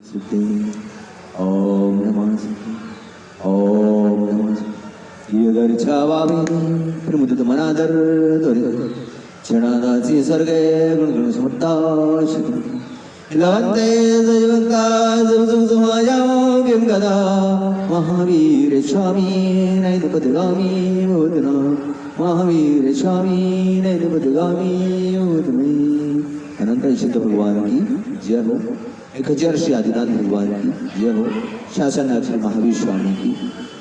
सिद्धि ओम नमः सिद्धि ओम नमः सिद्धि यदर्चावामि प्रमुदितमनादर क्षणादासी सर्गे गुणगुण समत्ताशि लवन्ते जयवन्ता जमसमायां गदा महावीर स्वामी नैनपदगामी मोदना महावीर स्वामी नैनपदगामी मोदमे अनंत सिद्ध भगवान की जय हो। 1000 श्री आदिनाथ भगवान की जय हो। शासन अक्षर महावीर स्वामी की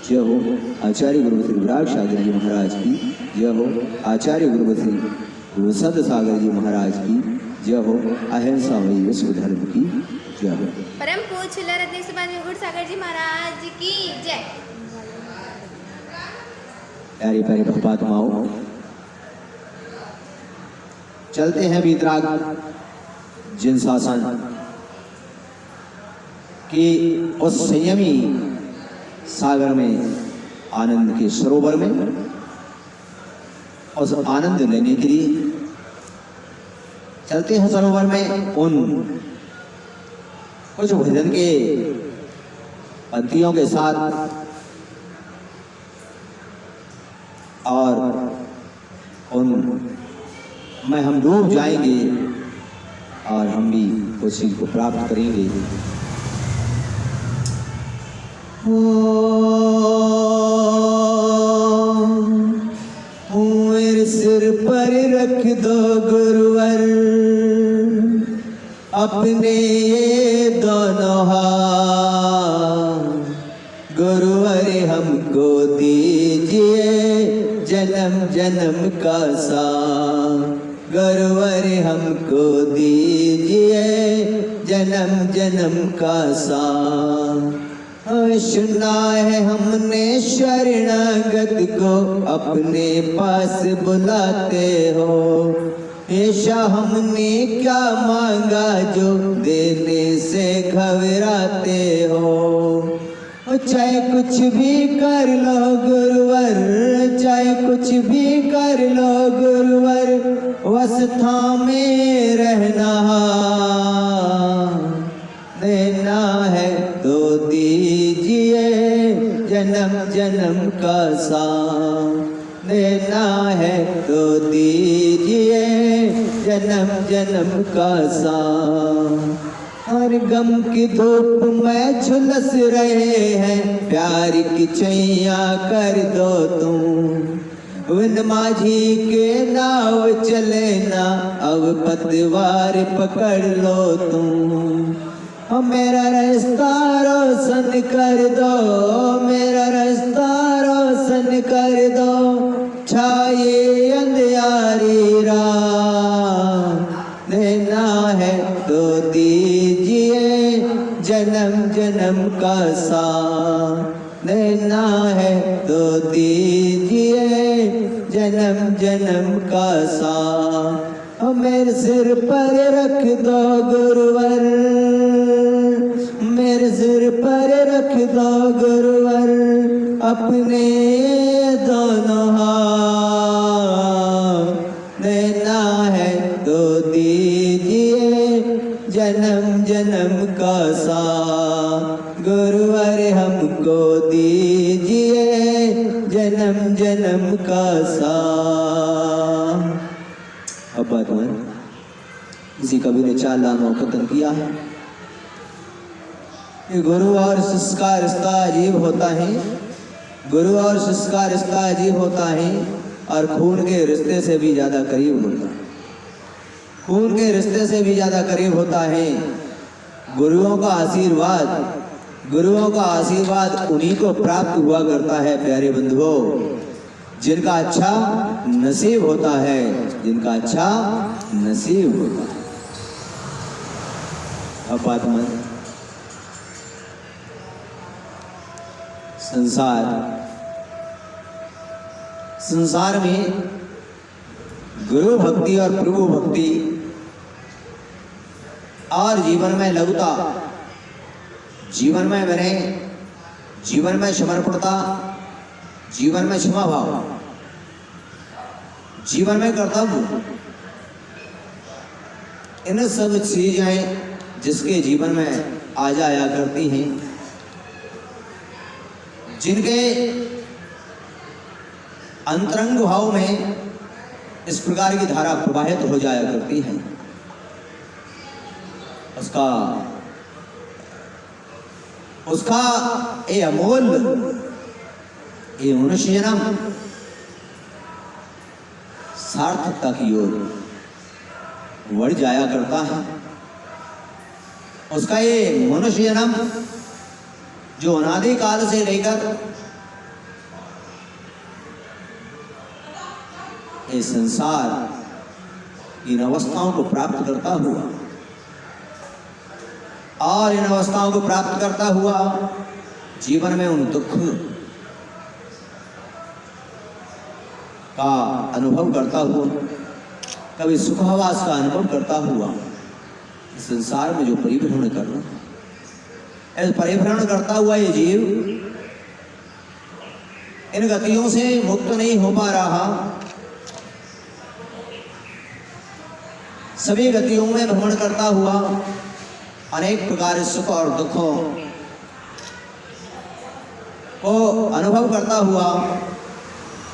जय हो। आचार्य गुरु श्री विराट सागर जी महाराज की जय हो। आचार्य गुरु श्री गुरु संत सागर जी महाराज की जय हो। अहिंसा वही विश्व धर्म की जय हो। परम पूज्य रत्न सुभाष गुरु सागर जी महाराज की जय। प्यारे प्यारे भक्तात्माओं, चलते हैं वीतराग जिन शासन कि उस संयमी सागर में, आनंद के सरोवर में, उस आनंद लेने के लिए चलते हैं सरोवर में। उन कुछ भजन के पंक्तियों के साथ और उन में हम डूब जाएंगे और हम भी उस चीज को प्राप्त करेंगे। मेरे सिर पर रख दो गुरुवर अपने ये दोनों हाथ, गुरुवर हमको दीजिए जन्म जन्म का साथ, गुरुवर हमको दीजिए जन्म जन्म का साथ। सुना है हमने शरणागत को अपने पास बुलाते हो, ऐसा हमने क्या मांगा जो देने से घबराते हो। चाहे कुछ भी कर लो गुरुवर, चाहे कुछ भी कर लो गुरुवर, वस्था में रहना देना है तो दीजिए जन्म जन्म का साथ, देना है तो दीजिए जन्म जन्म का साथ। हर गम की धूप में झुलस रहे हैं, प्यार की छैया कर दो तुम। विन माझी के नाव चले ना, अब पतवार पकड़ लो तुम। मेरा रास्ता रोशन कर दो, मेरा रास्ता रोशन कर दो, छाये अंधियारी रात, देना है तो दीजिए जन्म जन्म का साथ, देना है तो दीजिए जन्म जन्म का साथ। मेरे सिर पर रख दो गुरुवर, मेरे सिर पर रख दो गुरुवर अपने दोनों हाथ, देना है तो दीजिए जन्म जन्म का साथ, गुरुवर हमको दीजिए जन्म जन्म का साथ। अब बात में किसी कवि ने 4 लानों कथन किया है कि गुरु और शिष्य का रिश्ता अजीब होता है, गुरु और शिष्य का रिश्ता अजीब होता है और खून के रिश्ते से भी ज्यादा करीब होता है, खून के रिश्ते से भी ज्यादा करीब होता है। गुरुओं का आशीर्वाद, गुरुओं का आशीर्वाद उन्हीं को प्राप्त हुआ करता है प्यारे बंधुओं, जिनका अच्छा नसीब होता है, जिनका अच्छा नसीब होता है। अब बात में संसार में गुरु भक्ति और प्रभु भक्ति और जीवन में लघुता, जीवन में विनय, जीवन में समर्पणता, जीवन में क्षमा भाव, जीवन में कर्तव्य, इन सब चीजें जिसके जीवन में आ जाया करती हैं, जिनके अंतरंग भाव में इस प्रकार की धारा प्रवाहित हो जाया करती है। उसका ये अमोल ये मनुष्य जन्म सार्थकता की ओर बढ़ जाया करता है। उसका ये मनुष्य जन्म जो अनादि काल से लेकर ये संसार इन अवस्थाओं को प्राप्त करता हुआ और इन अवस्थाओं को प्राप्त करता हुआ जीवन में उन दुख का अनुभव करता हुआ, कभी सुखावास का अनुभव करता हुआ इस संसार में जो परिभ्रमण कर रहा है, इस परिभ्रमण करता हुआ ये जीव इन गतियों से मुक्त नहीं हो पा रहा। सभी गतियों में भ्रमण करता हुआ अनेक प्रकार सुख और दुखों को अनुभव करता हुआ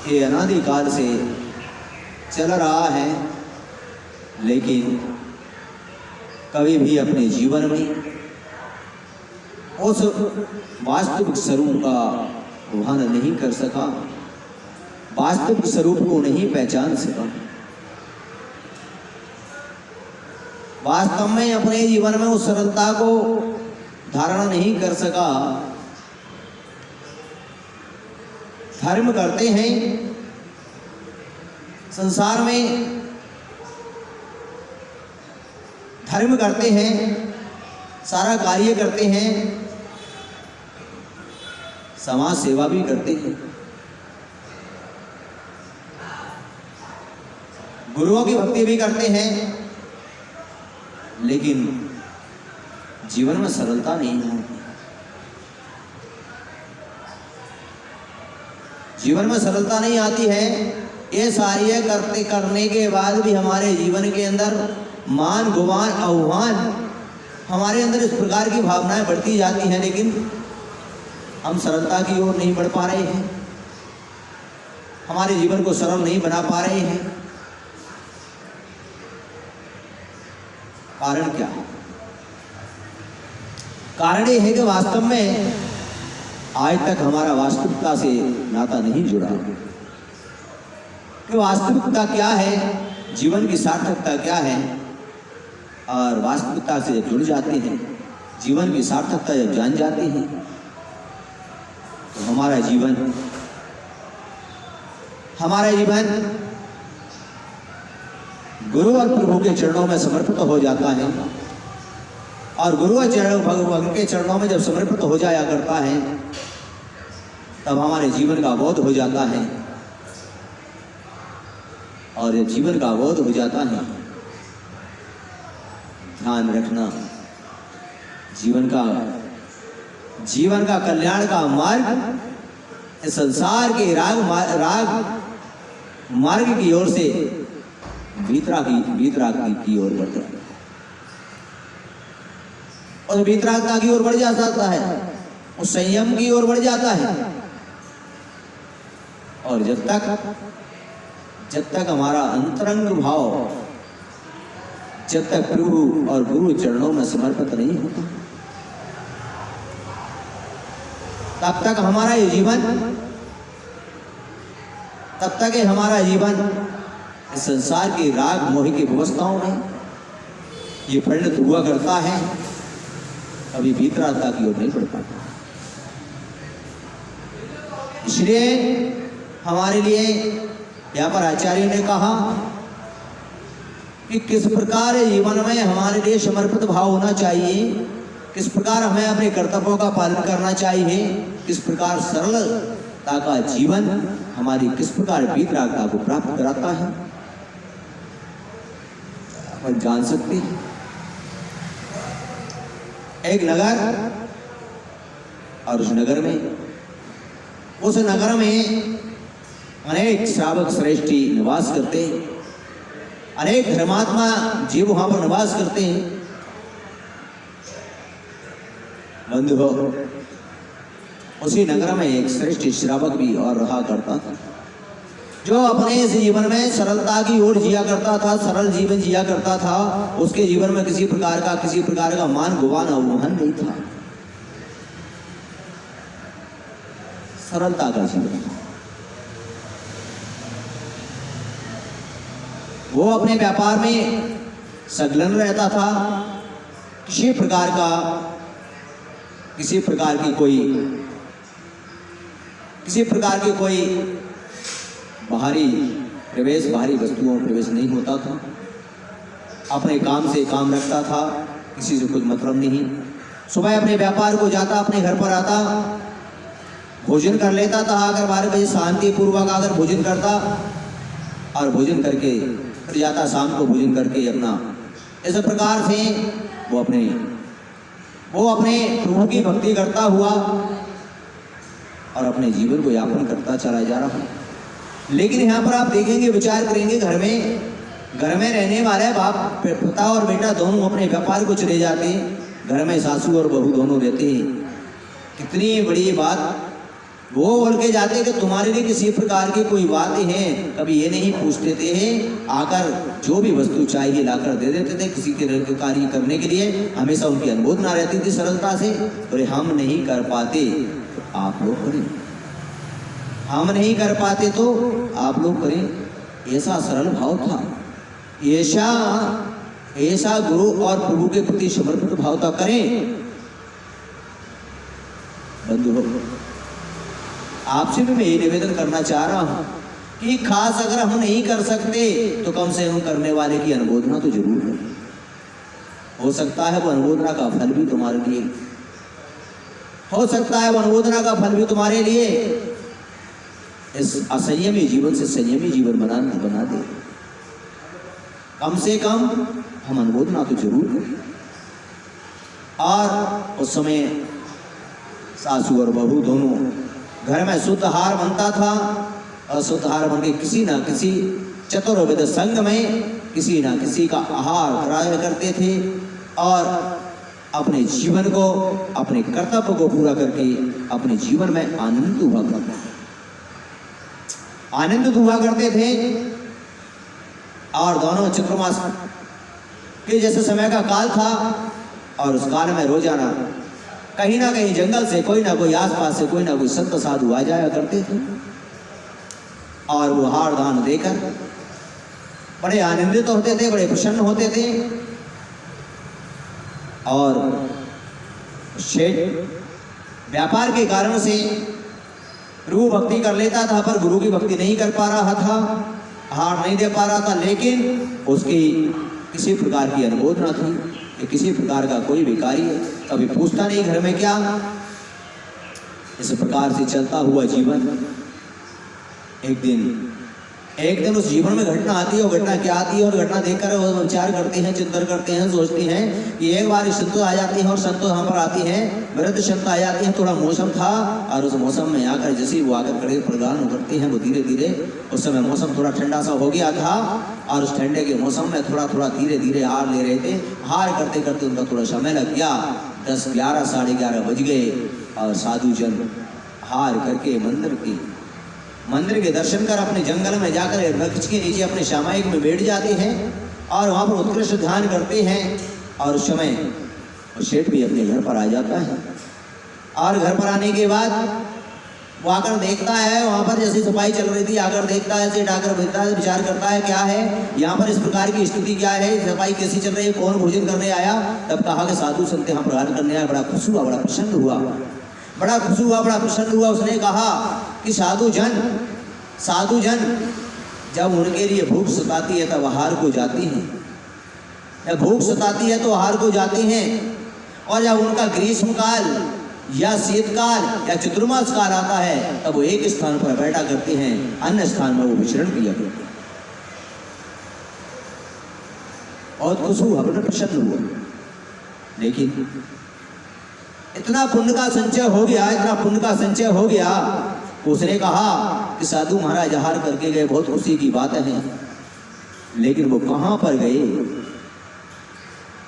ये अनादि काल से चल रहा है, लेकिन कभी भी अपने जीवन में उस वास्तविक स्वरूप का वहन नहीं कर सका, वास्तविक स्वरूप को नहीं पहचान सका। वास्तव में अपने जीवन में उस सरलता को धारण नहीं कर सका। धर्म करते हैं संसार में, धर्म करते हैं, सारा कार्य करते हैं, समाज सेवा भी करते हैं, गुरुओं की भक्ति भी करते हैं, लेकिन जीवन में सरलता नहीं है। जीवन में सरलता नहीं आती है। ये सारी करने के बाद भी हमारे जीवन के अंदर मान गुमान आह्वान हमारे अंदर इस प्रकार की भावनाएं बढ़ती जाती हैं, लेकिन हम सरलता की ओर नहीं बढ़ पा रहे हैं, हमारे जीवन को सरल नहीं बना पा रहे हैं। कारण क्या है? कारण ये है कि वास्तव में आज तक हमारा वास्तविकता से नाता नहीं जुड़ा कि वास्तविकता क्या है, जीवन की सार्थकता क्या है। और वास्तविकता से जब जुड़ जाते हैं, जीवन की सार्थकता जब जान जाते हैं, तो हमारा जीवन गुरु और प्रभु के चरणों में समर्पित हो जाता है। और गुरु और भगवान के चरणों में जब समर्पित हो जाया करता है, तब हमारे जीवन का बोध हो जाता है। और जब जीवन का बोध हो जाता है, ध्यान रखना, जीवन का कल्याण का मार्ग इस संसार के राग मार्ग की ओर से वीतरागी की ओर बढ़ता है। और वीतरागता की ओर बढ़ जाता है, उस संयम की ओर बढ़ जाता है। और जब तक हमारा अंतरंग भाव जब तक प्रभु और गुरु चरणों में समर्पित नहीं होता, तब तक हमारा जीवन इस संसार की राग मोह की व्यवस्थाओं में ये परिणत हुआ करता है, कभी वीतरागता की ओर नहीं बढ़ पाता। इसलिए हमारे लिए यहाँ पर आचार्य ने कहा कि किस प्रकार जीवन में हमारे लिए समर्पित भाव होना चाहिए, किस प्रकार हमें अपने कर्तव्यों का पालन करना चाहिए, किस प्रकार सरलता का जीवन हमारी किस प्रकार वीतरागता को प्राप्त कराता है, अपन जान सकते हैं। एक नगर, और उस नगर में अनेक श्रावक श्रेष्ठी निवास करते हैं, अनेक धर्मात्मा जीव वहां पर निवास करते हैं। बंधु हो, उसी नगर में एक श्रेष्ठ श्रावक भी और रहा करता था, जो अपने इस जीवन में सरलता की ओर जिया करता था, सरल जीवन जिया करता था। उसके जीवन में किसी प्रकार का मान गुमान अवमान नहीं था, सरलता का जीवन। वो अपने व्यापार में संलग्न रहता था, किसी प्रकार की कोई बाहरी वस्तुओं में प्रवेश नहीं होता था। अपने काम से काम रखता था, किसी से कुछ मतलब नहीं। सुबह अपने व्यापार को जाता, अपने घर पर आता, भोजन कर लेता था आकर 12 बजे शांति पूर्वक आकर भोजन करता और भोजन करके फिर जाता, शाम को भोजन करके अपना इस प्रकार से वो अपने प्रभु की भक्ति करता हुआ और अपने जीवन को यापन करता चला जा रहा है। लेकिन यहाँ पर आप देखेंगे, विचार करेंगे, घर में रहने वाले बाप पिता और बेटा दोनों अपने व्यापार को चले जाते, घर में सासू और बहू दोनों रहते हैं। कितनी बड़ी बात वो बोल के जाते कि तुम्हारे लिए किसी प्रकार की कोई बातें हैं, कभी ये नहीं पूछते थे, आकर जो भी वस्तु चाहिए लाकर दे देते थे। किसी के कार्य करने के लिए हमेशा उनकी अनुमोदना रहती थी सरलता से। और हम नहीं कर पाते तो आप लोग करें, हम नहीं कर पाते तो आप लोग करें, ऐसा सरल भाव था, ऐसा गुरु और प्रभु के प्रति समर्पित भाव था। करें बंधु, आपसे भी मैं ये निवेदन करना चाह रहा हूं कि खास अगर हम नहीं कर सकते तो कम से कम करने वाले की अनुमोदना तो जरूर करें। हो सकता है वो अनुमोदना का फल भी तुम्हारे लिए, हो सकता है वो अनुमोदना का फल भी तुम्हारे लिए इस असंयमी जीवन से संयमी जीवन बना दे। कम से कम हम अनुमोदना तो जरूर करें। और उस समय सासू और बहू दोनों घर में शुद्ध आहार बनता था, और शुद्ध आहार बन के किसी ना किसी चतुर्विध संघ में किसी ना किसी का आहार कराया करते थे और अपने जीवन को, अपने कर्तव्य को पूरा करके अपने जीवन में आनंदित हुआ करते थे। और दोनों चतुर्मास के जैसे समय का काल था, और उस काल में रोजाना कहीं ना कहीं जंगल से कोई ना कोई, आसपास से कोई ना कोई संत साधु आ जाया करते थे, और वो हार दान देकर बड़े आनंदित होते थे, बड़े प्रसन्न होते थे। और शेठ व्यापार के कारण से प्रभु भक्ति कर लेता था, पर गुरु की भक्ति नहीं कर पा रहा था, हार नहीं दे पा रहा था। लेकिन उसकी किसी प्रकार की अनुमोदना थी कि किसी प्रकार का कोई भी कार्य कभी पूछता नहीं घर में क्या। इस प्रकार से चलता हुआ जीवन, एक दिन उस जीवन में घटना आती है। और घटना क्या आती है, और घटना देखकर वो विचार करते हैं, चिंतन करते हैं, सोचते हैं कि एक बार संत आ जाती है, और संत यहाँ पर आती हैं, वृद्ध संत आ जाती हैं। थोड़ा मौसम था, और उस मौसम में आकर जैसे वो आकर खड़े प्रदान करते हैं, वो धीरे धीरे उस समय मौसम थोड़ा ठंडा सा हो गया था, और उस ठंडे के मौसम में थोड़ा धीरे धीरे हार ले रहे थे। हार करते करते उनका थोड़ा समय लग गया, 10, 11, 11:30 बज गए, और साधु जन हार करके मंदिर के दर्शन कर अपने जंगल में जाकर वृक्ष के नीचे अपने सामायिक में बैठ जाते हैं, और वहाँ पर उत्कृष्ट ध्यान करते हैं। और उस समय शेठ भी अपने घर पर आ जाता है, और घर पर आने के बाद वो आकर देखता है, वहाँ पर जैसी सफाई चल रही थी, आकर देखता है, सेठ आकर बैठता है, विचार करता है क्या है यहाँ पर, इस प्रकार की स्थिति क्या है, सफाई कैसी चल रही है, कौन भोजन करने आया। तब कहा कि साधु संत यहाँ प्रदान करने आया। बड़ा खुश हुआ, बड़ा प्रसन्न हुआ, बड़ा प्रसन्न हुआ। उसने कहा कि साधु जन जब उनके लिए भूख सताती है तब आहार को जाती हैं, जब भूख सताती है तो आहार को जाते हैं, और जब उनका ग्रीष्म काल या शीतकाल या चतुर्मास काल आता है तब वो एक स्थान पर बैठा करते हैं, अन्य स्थान में वो विचरण किया करते हैं। बहुत खुश हुआ, बड़ा प्रसन्न हुआ। लेकिन इतना पुण्य का संचय हो गया, उसने कहा कि साधु महाराज आहार करके गए, बहुत खुशी की बात है, लेकिन वो कहाँ पर गए,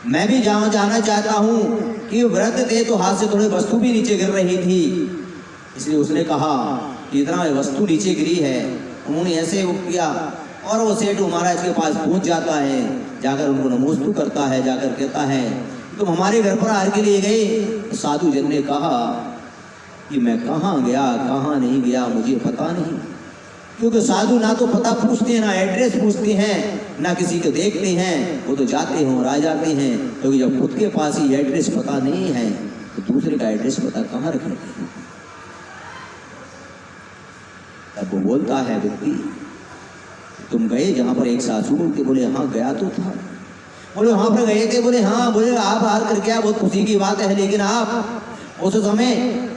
मैं भी जाना चाहता हूँ कि वृद्ध थे तो हाथ से थोड़ी वस्तु भी नीचे गिर रही थी, इसलिए उसने कहा कि इतना वस्तु नीचे गिरी है। उन्होंने ऐसे वो किया और वो सेठ महाराज के पास पहुंच जाता है, जाकर उनको नमोस्तु करता है, जाकर कहता है तुम हमारे घर पर आहार के लिए गए। साधु जन ने कहा कि मैं कहाँ गया कहाँ नहीं गया मुझे पता नहीं, क्योंकि साधु ना तो पता पूछते हैं, ना एड्रेस पूछते हैं, ना किसी को देखते हैं, वो तो जाते हैं और आ जाते हैं। क्योंकि जब खुद के पास ही एड्रेस पता नहीं है तो दूसरे का एड्रेस पता कहाँ रखेंगे। तब वो बोलता है व्यक्ति तुम गए जहाँ पर एक साधु बोलते, बोले हाँ गया तो था। बोले वहाँ पर गए थे, बोले हाँ। बोले आप हार करके आए, बहुत खुशी की बात है, लेकिन आप उस समय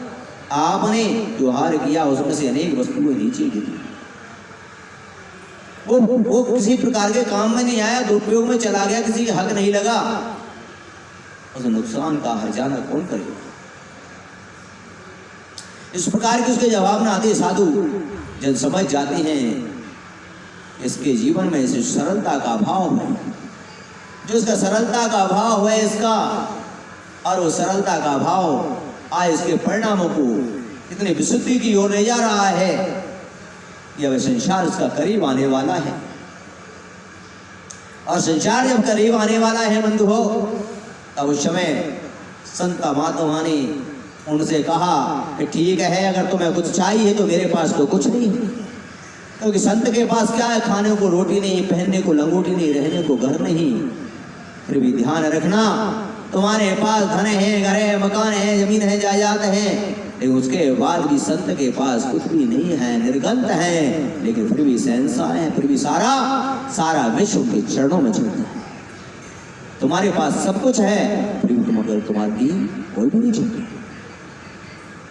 आपने जो हार किया उसमें से अनेक वस्तुएं नीचे गिरी। वो किसी प्रकार के काम में नहीं आया, दुरुपयोग में चला गया, किसी का हक नहीं लगा, उस नुकसान का हर्जाना कौन करेगा। इस प्रकार के उसके जवाब में आते साधु जब समझ जाते हैं इसके जीवन में इस सरलता का अभाव है, जो इसका सरलता का अभाव है इसका, और वो सरलता का अभाव आज इसके परिणामों को इतनी विशुद्धि की ओर ले जा रहा है कि अब संसार इसका करीब आने वाला है। और संसार जब करीब आने वाला है बंधुओं, तब उस समय संत महात्मा ने उनसे कहा कि ठीक है, अगर तुम्हें कुछ चाहिए तो मेरे पास तो कुछ नहीं है। क्योंकि संत के पास क्या है, खाने को रोटी नहीं, पहनने को लंगोटी नहीं, रहने को घर नहीं। फिर भी ध्यान रखना, तुम्हारे पास धन है, घर है, मकान है, जमीन है, जायदाद है, लेकिन उसके बाद भी संत के पास कुछ भी नहीं है, निर्गंत है, लेकिन फिर भी शहंशाह है, फिर भी सारा विश्व के चरणों में चलता है। तुम्हारे पास सब कुछ है, फिर भी तुम अगर तुम्हारी कोई भी नहीं झुकती,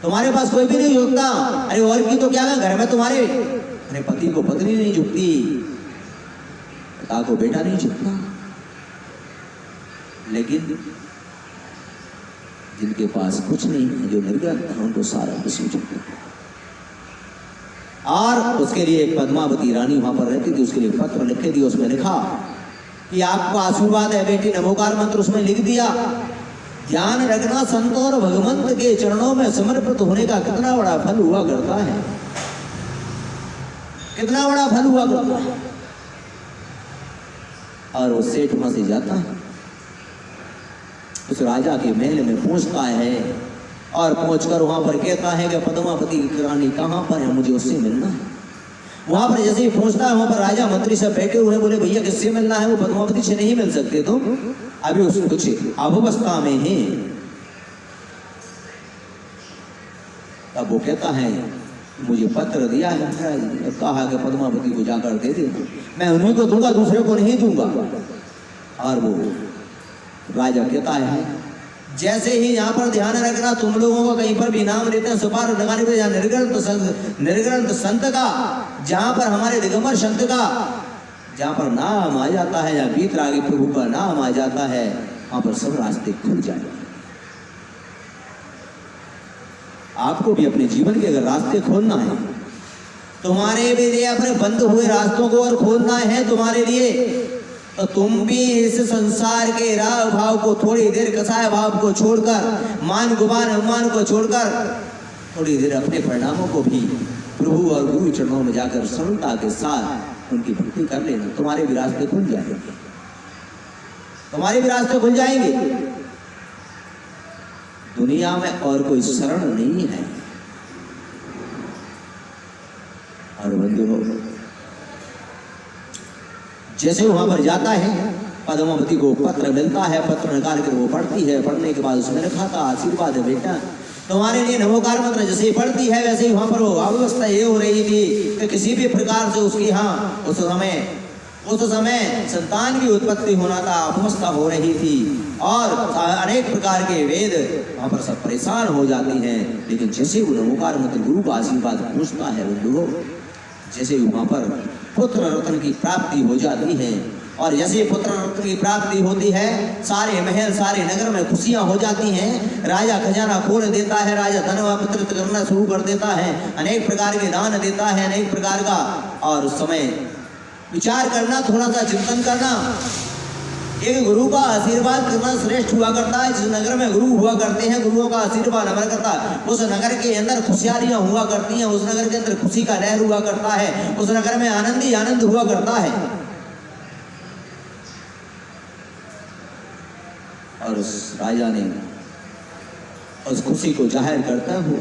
तुम्हारे पास कोई भी नहीं झुकता। अरे और की तो क्या है, घर में तुम्हारे अरे पति को पत्नी नहीं झुकती, पिता को बेटा नहीं झुकता, लेकिन जिनके पास कुछ नहीं है, जो निर्गत है, उनको सारा विश्व झुकता है। और उसके लिए एक पद्मावती रानी वहां पर रहती थी, उसके लिए पत्र लिख के दिया, उसमें लिखा कि आपका आशीर्वाद है बेटी, नमोकार मंत्र उसमें लिख दिया। ध्यान रखना, संतों और भगवंत के चरणों में समर्पित होने का कितना बड़ा फल हुआ करता है, कितना बड़ा फल हुआ करता है। और वो सेठ वहां से जाता है, उस राजा के महल में पहुंचता है और पहुंचकर वहां पर कहता है कि पद्मावती की रानी कहाँ पर है, मुझे उससे मिलना है। वहां पर जैसे ही पहुंचता है, वहां पर राजा मंत्री सब बैठे हुए, बोले भैया किससे मिलना है, वो पद्मावती से नहीं मिल सकते तुम, अभी उस कुछ अवस्था में है। तब वो कहता है मुझे पत्र दिया है महाराज ने, कहा कि पद्मावती को जाकर दे देना, मैं उन्हीं को दूंगा, दूसरे को नहीं दूंगा। और वो राजा कहता है जैसे ही यहाँ पर ध्यान रखना, तुम लोगों को कहीं पर भी नाम लेते हैं सुपार लगाने पे, निर्ग्रंथ संत का, जहाँ पर हमारे दिगंबर संत का जहाँ पर नाम आ जाता है, या बीतरागी प्रभु का नाम आ जाता है, वहां पर सब रास्ते खुल जाएंगे। आपको भी अपने जीवन के अगर रास्ते खोलना है, तुम्हारे भी लिए अपने बंद हुए रास्तों को और खोलना है तुम्हारे लिए, तो तुम भी इस संसार के राग भाव को, थोड़ी देर कसाय भाव को छोड़कर, मान गुमान अभिमान को छोड़कर, थोड़ी देर अपने परिणामों को भी प्रभु और गुरु चरणों में जाकर सरलता के साथ उनकी भक्ति कर लेना, तुम्हारे भी रास्ते खुल जाएंगे, तुम्हारे भी रास्ते खुल जाएंगे। दुनिया में और कोई शरण नहीं है। और बंधुओं, जैसे वहां पर जाता है, पद्मावती को पत्र मिलता है, पत्र निकाल कर वो पढ़ती है, पढ़ने के बाद उसमें लिखा था आशीर्वाद है बेटा, तुम्हारे लिए नमोकार मंत्र जैसे ही पढ़ती है वैसे ही वहां पर वो अवस्था ये हो रही थी कि किसी भी प्रकार से उसकी उस समय संतान की उत्पत्ति होना था, अवस्था हो रही थी, और अनेक प्रकार के वेद वहां पर सब परेशान हो जाती हैं। लेकिन जैसे वो नमोकार मंत्र गुरु का आशीर्वाद पहुंचता है बंधुओं, जैसे वहां पर पुत्र रत्न की प्राप्ति हो जाती है, और जैसे पुत्र रत्न की प्राप्ति होती है, सारे महल सारे नगर में खुशियां हो जाती हैं। राजा खजाना खोल देता है, राजा धन वितरित करना शुरू कर देता है, अनेक प्रकार के दान देता है, अनेक प्रकार का। और उस समय विचार करना, थोड़ा सा चिंतन करना एक गुरु का आशीर्वाद करना श्रेष्ठ हुआ करता है। जिस नगर में गुरु हुआ करते हैं, गुरुओं का आशीर्वाद हमारा करता है, उस नगर के अंदर खुशहालियां हुआ करती हैं, उस नगर के अंदर खुशी का लहर हुआ करता है, उस नगर में आनंद ही आनंद हुआ करता है। और उस राजा ने उस खुशी को जाहिर करता हुआ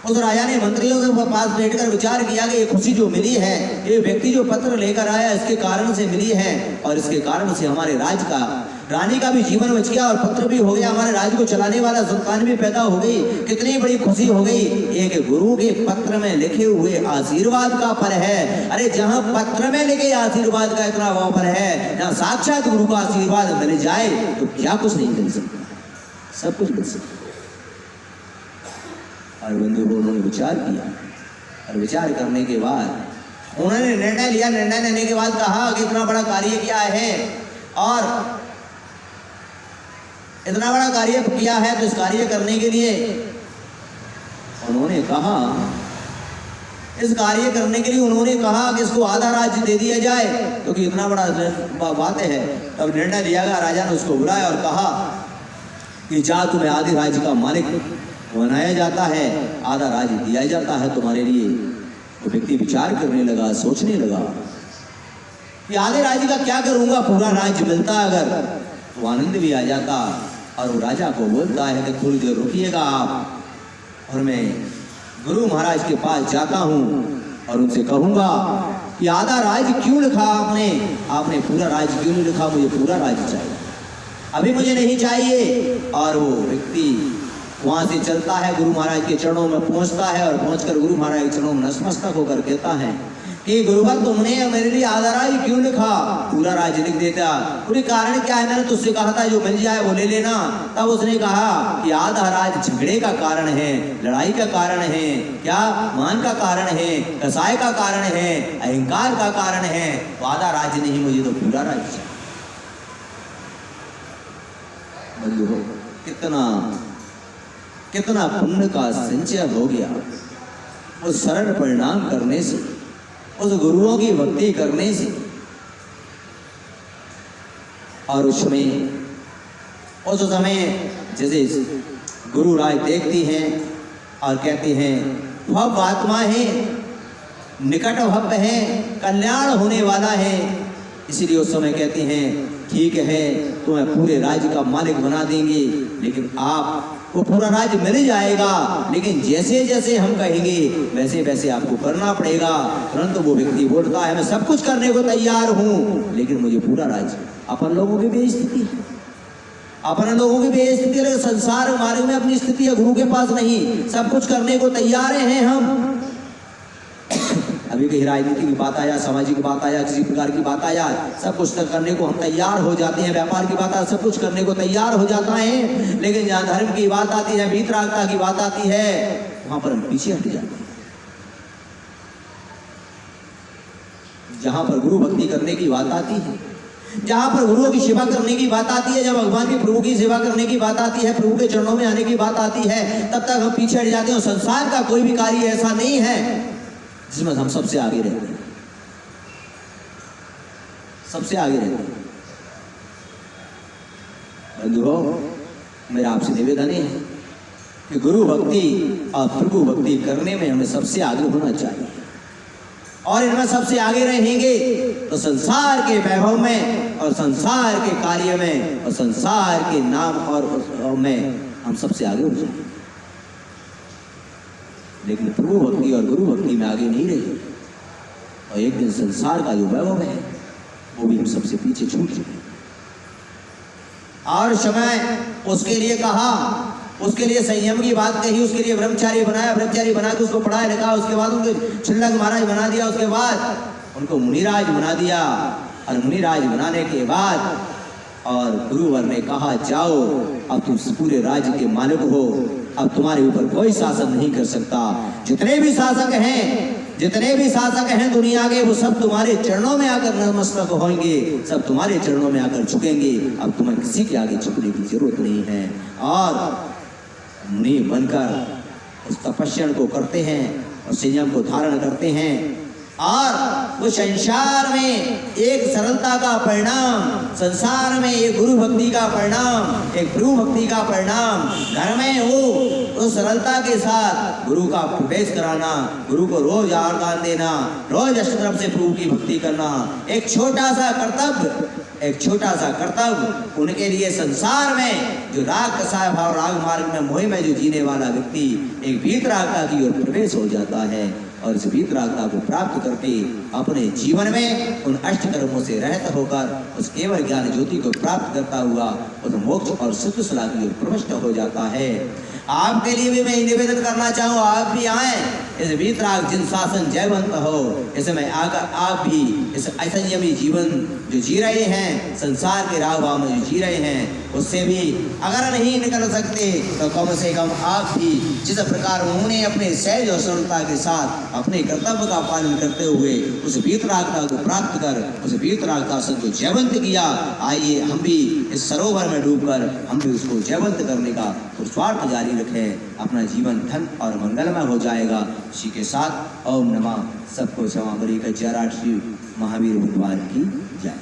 उस राजा ने मंत्रियों के पास बैठकर विचार किया कि ये खुशी जो मिली है, ये व्यक्ति जो पत्र लेकर आया इसके कारण से मिली है, और इसके कारण से हमारे राज का, रानी का भी जीवन बच गया और पत्र भी हो गया, हमारे राज्य को चलाने वाला संतान भी पैदा हो गई। कितनी बड़ी खुशी हो गई। एक गुरु के पत्र में लिखे हुए आशीर्वाद का फल है। अरे जहाँ पत्र में लिखे आशीर्वाद का इतना वो फल है, जहाँ साक्षात गुरु का आशीर्वाद मिल जाए तो क्या कुछ नहीं मिल सकता, सब कुछ मिल सकता। और बंधु उन्होंने विचार किया, और विचार करने के बाद उन्होंने निर्णय लिया। निर्णय लेने के बाद कहा कि इतना बड़ा कार्य किया है और इतना बड़ा कार्य किया है, तो इस कार्य करने के लिए उन्होंने कहा, इस कार्य करने के लिए उन्होंने कहा कि इसको आधा राज्य दे दिया जाए, क्योंकि तो इतना बड़ा बात है। तब निर्णय लिया गया, राजा ने उसको बुलाया और कहा कि जा तुम्हें आधे राज्य का मालिक बनाया जाता है, आधा राज्य दिया जाता है तुम्हारे लिए। वो व्यक्ति विचार करने लगा, सोचने लगा कि आधे राज्य का क्या करूंगा, पूरा राज्य मिलता अगर तो आनंद भी आ जाता। और वो राजा को बोलता है कि थोड़ी देर रुकिएगा आप, और मैं गुरु महाराज के पास जाता हूँ और उनसे कहूँगा कि आधा राज्य क्यों लिखा आपने पूरा राज्य क्यों नहीं लिखा, मुझे पूरा राज्य चाहिए, अभी मुझे नहीं चाहिए। और वो व्यक्ति वहां से चलता है, गुरु महाराज के चरणों में पहुंचता है, और पहुंचकर गुरु महाराज के चरणों में नतमस्तक होकर कहता है कि गुरुवर तुमने मेरे लिए आधा राज्य क्यों लिखा, पूरा राज्य लिख देता। पूरी कारण क्या है, मैंने तुझसे कहा था जो मिल जाए वो ले लेना। तब उसने कहा कि आधा राज्य झगड़े का कारण है, लड़ाई का कारण है, क्या मान का कारण है, कसाय का कारण है, अहंकार का कारण है, तो आधा राज्य नहीं, मुझे तो पूरा राज्य चाहिए। बंधु कितना पुण्य का संचय हो गया उस सरल परिणाम करने से, उस गुरुओं की भक्ति करने से। और उसमें उस समय जैसे गुरु राय देखती हैं और कहती हैं भव आत्मा है, निकट भव है, कल्याण होने वाला है, इसीलिए उस समय कहती हैं ठीक है तुम्हें पूरे राज्य का मालिक बना देंगे, लेकिन आप वो पूरा राज्य मिल जाएगा, लेकिन जैसे जैसे हम कहेंगे वैसे वैसे आपको करना पड़ेगा। परंतु वो व्यक्ति बोलता है मैं सब कुछ करने को तैयार हूँ, लेकिन मुझे पूरा राज्य। अपन लोगों की भी स्थिति है, अपन लोगों की भी स्थिति, लेकिन संसार मार्ग में अपनी स्थिति है, गुरु के पास नहीं। सब कुछ करने को तैयार हैं हम। अभी कहीं राजनीति की बात आया, सामाजिक बात आया, किसी प्रकार की बात आया, सब कुछ करने को हम तैयार हो जाते हैं। व्यापार की बात आया, सब कुछ करने को तैयार हो जाता है, लेकिन जहाँ धर्म की बात आती है, वीतरागता की बात आती है, वहां पर हम पीछे हट जाते हैं। जहां पर गुरु भक्ति करने की बात आती है, जहां पर गुरुओं की सेवा करने की बात आती है, जब भगवान के प्रभु की सेवा करने की बात आती है, प्रभु के चरणों में आने की बात आती है, तब तक हम पीछे हट जाते हैं। संसार का कोई भी कार्य ऐसा नहीं है जिसमें हम सबसे आगे रहते हैं, सबसे आगे रहते हैं। बंधुओं, मेरा आपसे निवेदन है कि गुरु भक्ति और प्रभु भक्ति करने में हमें सबसे आगे होना चाहिए, और इनमें सबसे आगे रहेंगे तो संसार के वैभव में और संसार के कार्य में और संसार के नाम और में हम सबसे आगे हो जाएंगे। लेकिन प्रभु भक्ति और गुरु भक्ति में आगे नहीं रहे, और एक दिन संसार का जो वैभव है वो भी हम सबसे पीछे छूट चुके। और समय उसके लिए कहा, उसके लिए संयम की बात कही, उसके लिए ब्रह्मचारी बनाया, ब्रह्मचारी बना के उसको पढ़ाया लिखा, उसके बाद उनको छिल्लक महाराज बना दिया, उसके बाद उनको मुनिराज बना दिया, और मुनिराज बनाने के बाद और गुरुवर ने कहा जाओ अब तुम पूरे राज्य के मालिक हो, अब तुम्हारे ऊपर कोई शासन नहीं कर सकता। जितने भी शासक हैं दुनिया के, वो सब तुम्हारे चरणों में आकर नतमस्तक होंगे, सब तुम्हारे चरणों में आकर झुकेंगे। अब तुम्हें किसी के आगे झुकने की जरूरत नहीं है। और मुनि बनकर उस तपस्या को करते हैं और संयम को धारण करते हैं, और वो संसार में एक सरलता का परिणाम, संसार में एक गुरु भक्ति का परिणाम, एक प्रभु भक्ति का परिणाम, घर में वो उस सरलता के साथ गुरु का प्रवेश कराना, गुरु को रोज आरदान देना, रोज अष्ट तरफ से प्रभु की भक्ति करना, एक छोटा सा कर्तव्य उनके लिए संसार में जो राग कसाय भाव राग मार्ग में मोह में जो जीने वाला व्यक्ति एक वीतरागता की ओर प्रवेश हो जाता है और इस वीतरागता को प्राप्त करके अपने जीवन में उन अष्ट कर्मों से रहित होकर उस केवल ज्ञान ज्योति को प्राप्त करता हुआ उस मोक्ष और सिद्ध सलाह की ओर प्रविष्ट हो जाता है। आपके लिए भी मैं निवेदन करना चाहूँ, आप भी आए इस वीतराग जिन शासन जयवंत हो, इस समय आकर आप भी इस असंयमी जीवन जो जी रहे हैं, संसार के राग भाव में जो जी रहे हैं, उससे भी अगर नहीं निकल सकते तो कम से कम आप भी जिस प्रकार उन्होंने अपने सहज और सरलता के साथ अपने कर्तव्य का पालन करते हुए उस वीतरागता को प्राप्त कर उस वीतरागता से को जयवंत किया, आइए हम भी इस सरोवर में डूबकर हम भी उसको जयवंत करने का पुरुषार्थ जारी रखें। अपना जीवन धन और मंगलमय हो जाएगा। इसी के साथ ओम नमः सबको क्षमा बरी का जयराज श्री महावीर भगवान की जय।